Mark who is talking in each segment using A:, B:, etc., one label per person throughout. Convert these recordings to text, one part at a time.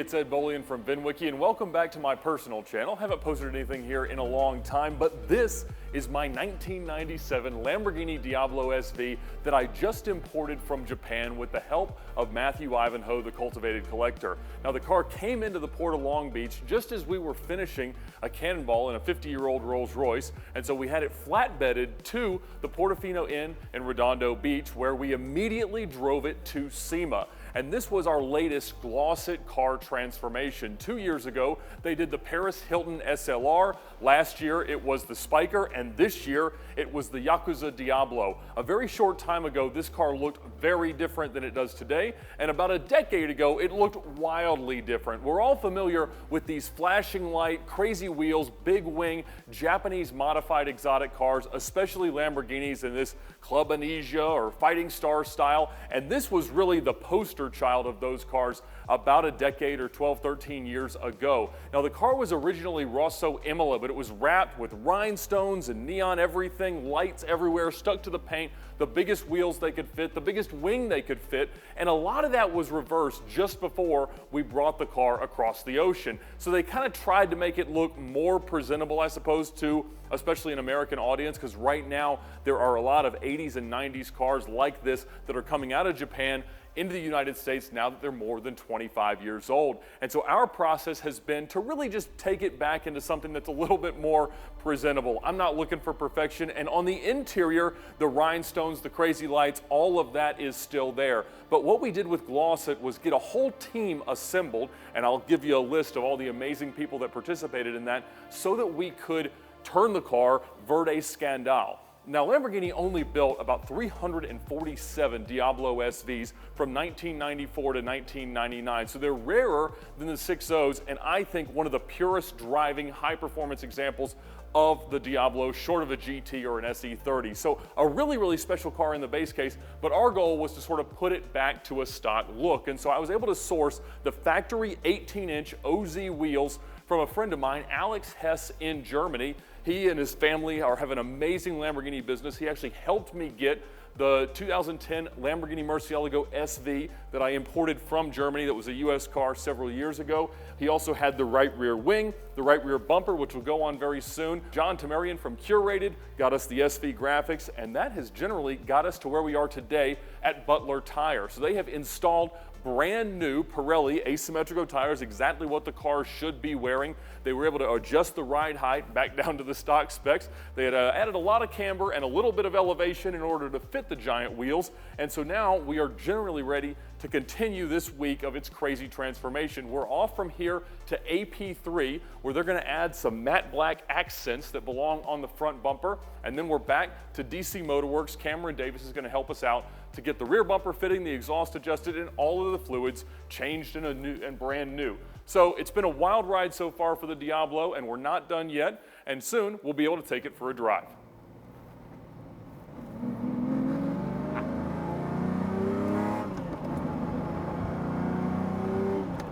A: it's Ed Bolian from VinWiki, and welcome back to my personal channel. Haven't posted anything here in a long time, but this is my 1997 Lamborghini Diablo SV that I just imported from Japan with the help of Matthew Ivanhoe, the Cultivated Collector. Now, the car came into the port of Long Beach just as we were finishing a Cannonball in a 50-year-old Rolls Royce, and so we had it flatbedded to the Portofino Inn in Redondo Beach, where we immediately drove it to SEMA. And this was our latest Glossit car transformation. 2 years ago, they did the Paris Hilton SLR. Last year, it was the Spiker, and this year, it was the Yakuza Diablo. A very short time ago, this car looked very different than it does today, and about a decade ago, it looked wildly different. We're all familiar with these flashing light, crazy wheels, big wing, Japanese modified exotic cars, especially Lamborghinis in this Club Anesia or Fighting Star style, and this was really the poster child of those cars about a decade or 12, 13 years ago. Now, the car was originally Rosso Imola, but it was wrapped with rhinestones and neon everything, lights everywhere, stuck to the paint, the biggest wheels they could fit, the biggest wing they could fit, and a lot of that was reversed just before we brought the car across the ocean. So they kind of tried to make it look more presentable, I suppose, to especially an American audience, because right now there are a lot of 80s and 90s cars like this that are coming out of Japan into the United States now that they're more than 25 years old. And so our process has been to really just take it back into something that's a little bit more presentable. I'm not looking for perfection, and on the interior, the rhinestones, the crazy lights, all of that is still there. But what we did with Glossit was get a whole team assembled, and I'll give you a list of all the amazing people that participated in that, so that we could turn the car verde scandale. Now, Lamborghini only built about 347 Diablo SVs from 1994 to 1999, so they're rarer than the 6.0s, and I think one of the purest driving high-performance examples of the Diablo, short of a GT or an SE30. So a really, really special car in the base case, but our goal was to sort of put it back to a stock look, and so I was able to source the factory 18-inch OZ wheels from a friend of mine, Alex Hess in Germany. He and his family have an amazing Lamborghini business. He actually helped me get the 2010 Lamborghini Murcielago SV that I imported from Germany that was a US car several years ago. He also had the right rear wing, the right rear bumper, which will go on very soon. John Tamarian from Curated got us the SV graphics, and that has generally got us to where we are today at Butler Tire. So they have installed brand new Pirelli asymmetrical tires, exactly what the car should be wearing. They were able to adjust the ride height back down to the stock specs. They had added a lot of camber and a little bit of elevation in order to fit the giant wheels. And so now we are generally ready to continue this week of its crazy transformation. We're off from here to AP3, where they're gonna add some matte black accents that belong on the front bumper. And then we're back to DC Motorworks. Cameron Davis is gonna help us out to get the rear bumper fitting, the exhaust adjusted, and all of the fluids changed and brand new. So it's been a wild ride so far for the Diablo, and we're not done yet. And soon we'll be able to take it for a drive.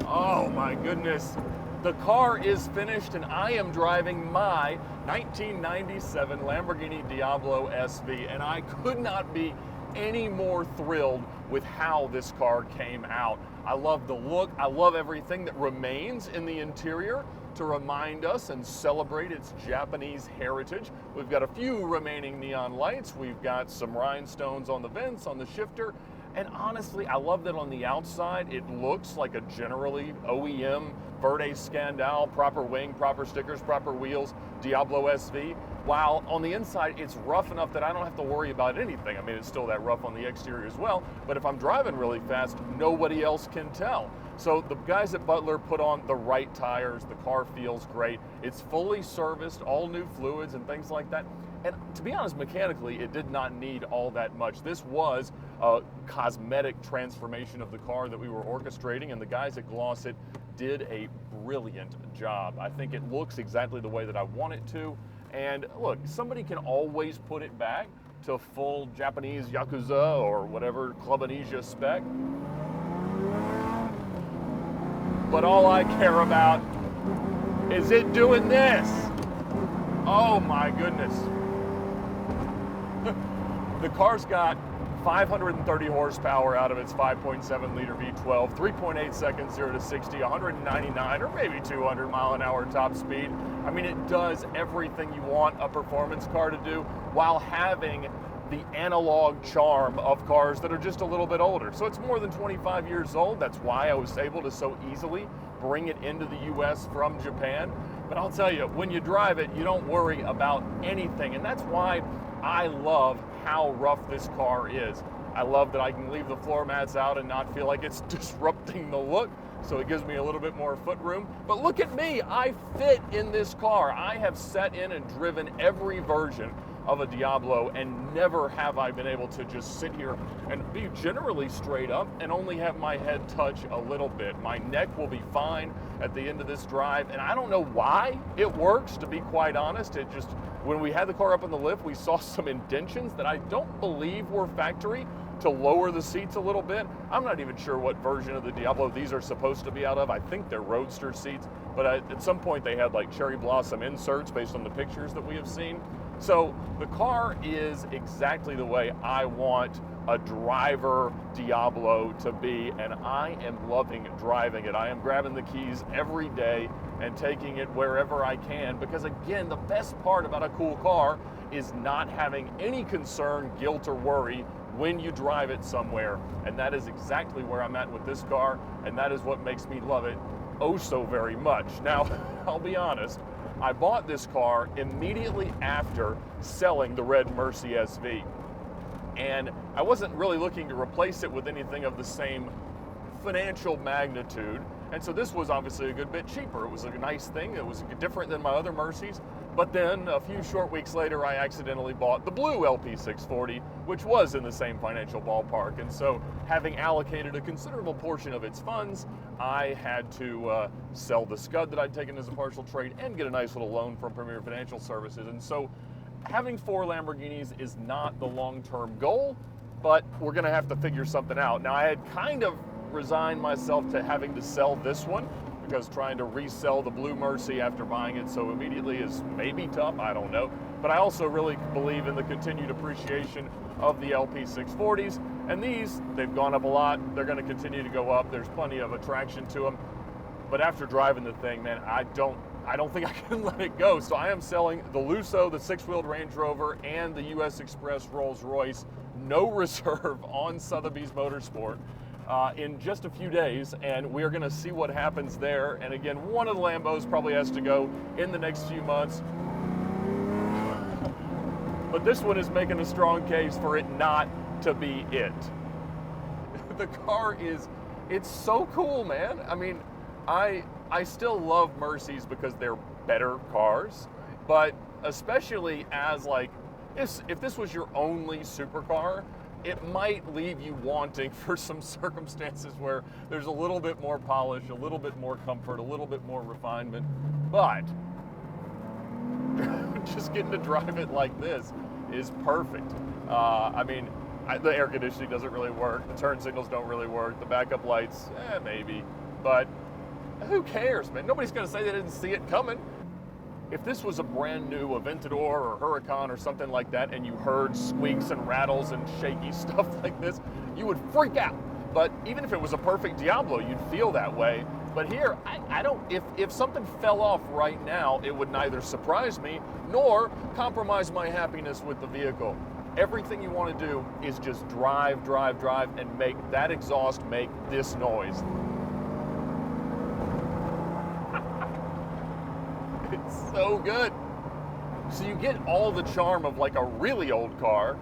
A: Oh my goodness. The car is finished, and I am driving my 1997 Lamborghini Diablo SV, and I could not be any more thrilled with how this car came out. I love the look. I love everything that remains in the interior to remind us and celebrate its Japanese heritage. We've got a few remaining neon lights. We've got some rhinestones on the vents, on the shifter. And honestly, I love that on the outside, it looks like a generally OEM Verde Scandal, proper wing, proper stickers, proper wheels, Diablo SV. While on the inside, it's rough enough that I don't have to worry about anything. I mean, it's still that rough on the exterior as well, but if I'm driving really fast, nobody else can tell. So the guys at Butler put on the right tires, the car feels great, it's fully serviced, all new fluids and things like that. And to be honest, mechanically, it did not need all that much. This was a cosmetic transformation of the car that we were orchestrating, and the guys at Glossit did a brilliant job. I think it looks exactly the way that I want it to. And look, somebody can always put it back to full Japanese Yakuza or whatever Club Anesia spec. But all I care about is it doing this. Oh my goodness. The car's got 530 horsepower out of its 5.7 liter V12, 3.8 seconds 0 to 60, 199 or maybe 200 mile an hour top speed. I mean, it does everything you want a performance car to do while having the analog charm of cars that are just a little bit older. So it's more than 25 years old. That's why I was able to so easily bring it into the US from Japan. But I'll tell you, when you drive it, you don't worry about anything. And that's why I love how rough this car is. I love that I can leave the floor mats out and not feel like it's disrupting the look. So it gives me a little bit more foot room. But look at me, I fit in this car. I have sat in and driven every version of a Diablo, and never have I been able to just sit here and be generally straight up and only have my head touch a little bit. My neck will be fine at the end of this drive, and I don't know why it works, to be quite honest. It just, when we had the car up on the lift, we saw some indentions that I don't believe were factory to lower the seats a little bit. I'm not even sure what version of the Diablo these are supposed to be out of. I think they're Roadster seats, but at some point they had like cherry blossom inserts based on the pictures that we have seen. So the car is exactly the way I want a driver Diablo to be, and I am loving driving it. I am grabbing the keys every day and taking it wherever I can, because again, the best part about a cool car is not having any concern, guilt, or worry when you drive it somewhere. And that is exactly where I'm at with this car, and that is what makes me love it oh so very much. Now, I'll be honest, I bought this car immediately after selling the red Mercy SV. And I wasn't really looking to replace it with anything of the same financial magnitude. And so this was obviously a good bit cheaper. It was a nice thing. It was different than my other Mercies. But then a few short weeks later, I accidentally bought the blue LP640, which was in the same financial ballpark. And so having allocated a considerable portion of its funds, I had to sell the Scud that I'd taken as a partial trade and get a nice little loan from Premier Financial Services. And so having 4 Lamborghinis is not the long-term goal, but we're gonna have to figure something out. Now, I had kind of resigned myself to having to sell this one, because trying to resell the blue Mercy after buying it so immediately is maybe tough, I don't know. But I also really believe in the continued appreciation of the LP640s. And these, they've gone up a lot. They're gonna continue to go up. There's plenty of attraction to them. But after driving the thing, man, I don't think I can let it go. So I am selling the Lusso, the 6-wheeled Range Rover, and the US Express Rolls Royce, no reserve, on Sotheby's Motorsport. In just a few days, and we're gonna see what happens there. And again, one of the Lambos probably has to go in the next few months. But this one is making a strong case for it not to be it. The car is, it's so cool, man. I mean, I still love Mercies because they're better cars, but especially as like, if this was your only supercar, it might leave you wanting for some circumstances where there's a little bit more polish, a little bit more comfort, a little bit more refinement. But just getting to drive it like this is perfect. I mean, the air conditioning doesn't really work. The turn signals don't really work. The backup lights, maybe. But who cares, man? Nobody's gonna say they didn't see it coming. If this was a brand new Aventador or Huracan or something like that, and you heard squeaks and rattles and shaky stuff like this, you would freak out. But even if it was a perfect Diablo, you'd feel that way. But here, I don't, if something fell off right now, it would neither surprise me nor compromise my happiness with the vehicle. Everything you want to do is just drive, drive, drive, and make that exhaust make this noise. It's so good. So you get all the charm of like a really old car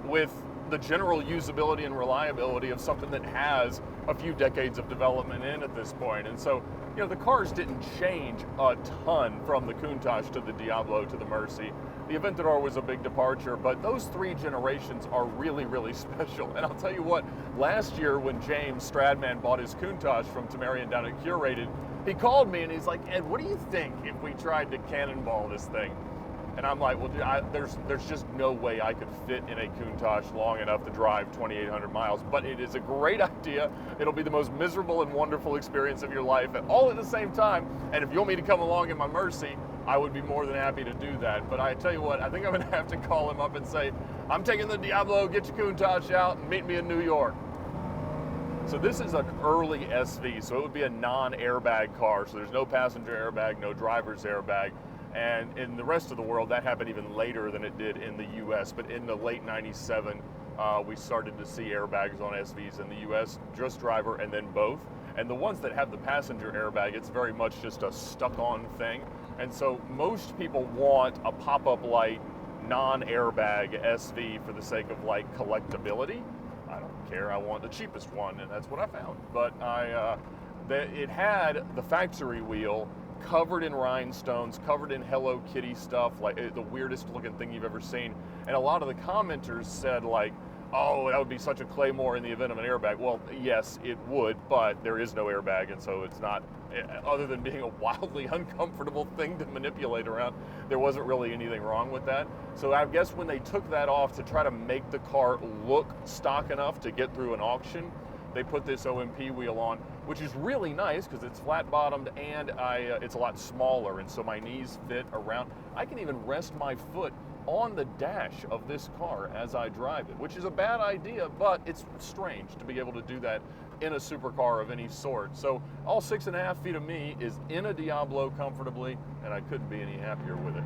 A: with the general usability and reliability of something that has a few decades of development in at this point. And so, you know, the cars didn't change a ton from the Countach to the Diablo to the Mercy. The Aventador was a big departure, but those 3 generations are really, really special. And I'll tell you what, last year when James Stradman bought his Countach from Tamarian down at Curated, he called me and he's like, Ed, what do you think if we tried to cannonball this thing? And I'm like, well, there's just no way I could fit in a Countach long enough to drive 2,800 miles, but it is a great idea. It'll be the most miserable and wonderful experience of your life, and all at the same time. And if you want me to come along in my Mercy, I would be more than happy to do that. But I tell you what, I think I'm gonna have to call him up and say, I'm taking the Diablo, get your Countach out and meet me in New York. So this is an early SV, so it would be a non-airbag car. So there's no passenger airbag, no driver's airbag. And in the rest of the world, that happened even later than it did in the US. But in the late 97, we started to see airbags on SVs in the US, just driver and then both. And the ones that have the passenger airbag, it's very much just a stuck-on thing. And so most people want a pop-up light, non-airbag SV for the sake of like collectability. I don't care, I want the cheapest one, and that's what I found. But it had the factory wheel covered in rhinestones, covered in Hello Kitty stuff, like the weirdest looking thing you've ever seen. And a lot of the commenters said like, oh, that would be such a claymore in the event of an airbag. Well, yes, it would, but there is no airbag, and so it's not, other than being a wildly uncomfortable thing to manipulate around, there wasn't really anything wrong with that. So I guess when they took that off to try to make the car look stock enough to get through an auction, they put this OMP wheel on, which is really nice because it's flat bottomed and it's a lot smaller, and so my knees fit around. I can even rest my foot on the dash of this car as I drive it, which is a bad idea, but it's strange to be able to do that in a supercar of any sort. So all 6.5 feet of me is in a Diablo comfortably, and I couldn't be any happier with it.